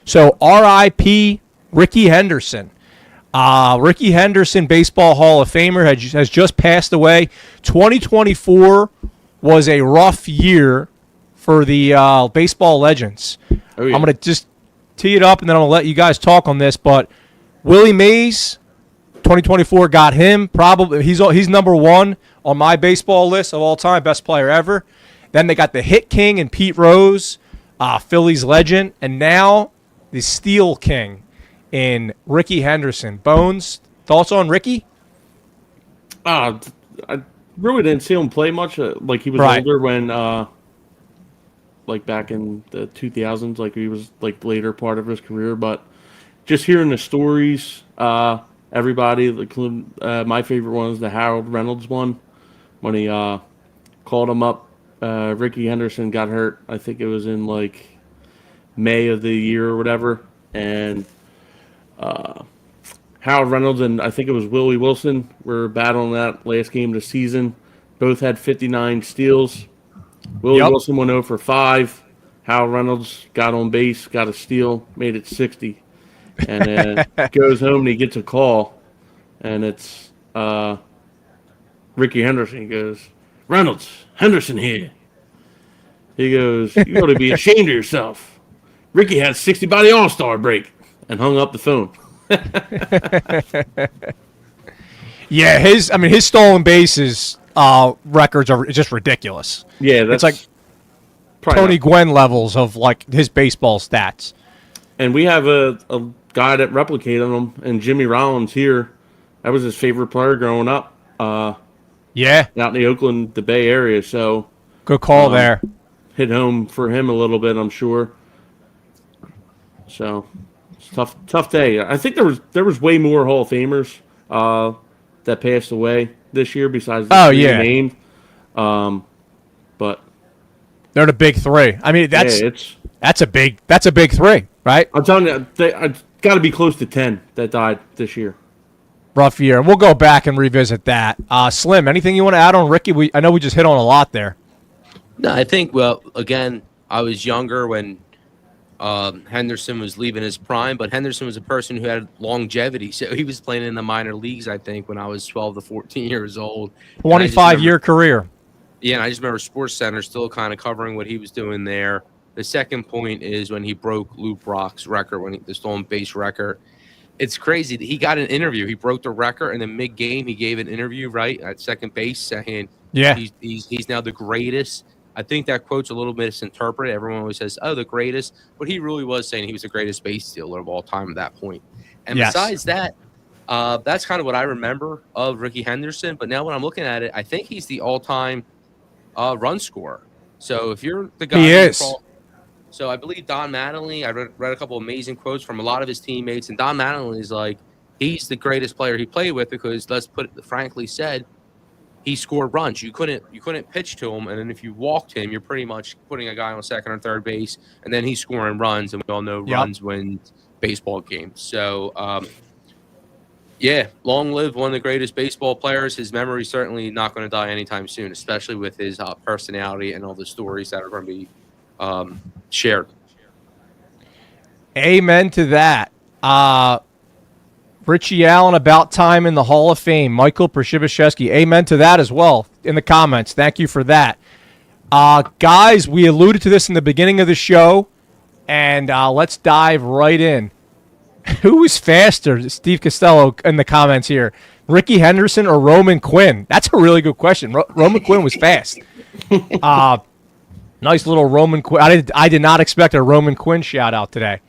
So R.I.P. Rickey Henderson. Rickey Henderson, Baseball Hall of Famer, has just passed away. 2024 was a rough year for the baseball legends. Oh, yeah. I'm going to just tee it up, and then I'm going to let you guys talk on this. But Wille Mays, 2024 got him. Probably he's number one on my baseball list of all time, best player ever. Then they got the Hit King and Pete Rose, Phillies legend, and now the Steal King in Rickey Henderson. Bones, thoughts on Rickey? I really didn't see him play much. Like he was older when, like back in the 2000s, like he was like later part of his career. But just hearing the stories, everybody, my favorite one is the Harold Reynolds one when he called him up. Rickey Henderson got hurt. I think it was in like May of the year or whatever, and Harold Reynolds and I think it was Willie Wilson were battling that last game of the season. Both had 59 steals. Willie Wilson went 0 for 5. Harold Reynolds got on base, got a steal, made it 60, and then goes home and he gets a call, and it's Rickey Henderson. He goes, "Reynolds, Henderson here." He goes, "You ought to be ashamed of yourself. Rickey had 60 by the All-Star break," and hung up the phone. Yeah, his stolen bases records are just ridiculous. Yeah, that's it's like Tony Gwynn levels of like his baseball stats. And we have a guy that replicated him, and Jimmy Rollins here. That was his favorite player growing up. Yeah, out in the Oakland, the Bay Area. So good call there. Hit home for him a little bit, I'm sure. So it's tough day. I think there was way more Hall of Famers that passed away this year besides the three named. But they're the big three. I mean, that's a big three, right? I'm telling you, it's got to be close to 10 that died this year. Rough year, and we'll go back and revisit that. Slim, anything you want to add on Rickey? I know we just hit on a lot there. No, I think, well, again, I was younger when Henderson was leaving his prime, but Henderson was a person who had longevity. So he was playing in the minor leagues, I think, when I was 12 to 14 years old. 25-year career. Yeah, and I just remember SportsCenter still kind of covering what he was doing there. The second point is when he broke Lou Brock's record, the stolen base record. It's crazy that he got an interview. He broke the record, and then mid-game he gave an interview, right, at second base, saying he's now the greatest. I think that quote's a little misinterpreted. Everyone always says, "Oh, the greatest," but he really was saying he was the greatest base stealer of all time at that point. And besides that, that's kind of what I remember of Rickey Henderson. But now when I'm looking at it, I think he's the all-time run scorer. So if you're the guy, he is. So I believe Don Mattingly. I read a couple amazing quotes from a lot of his teammates, and Don Mattingly is like, he's the greatest player he played with because, let's put it frankly said, he scored runs. You couldn't pitch to him, and then if you walked him, you're pretty much putting a guy on second or third base, and then he's scoring runs, and we all know runs win baseball games. So, long live one of the greatest baseball players. His memory's certainly not going to die anytime soon, especially with his personality and all the stories that are going to be shared. Amen to that. Richie Allen, about time in the Hall of Fame. Michael Przybishevsky, amen to that as well in the comments. Thank you for that. Guys, we alluded to this in the beginning of the show, and let's dive right in. Who was faster? Steve Costello in the comments here. Rickey Henderson or Roman Quinn? That's a really good question. Roman Quinn was fast. Nice little Roman Quinn. I did not expect a Roman Quinn shout out today.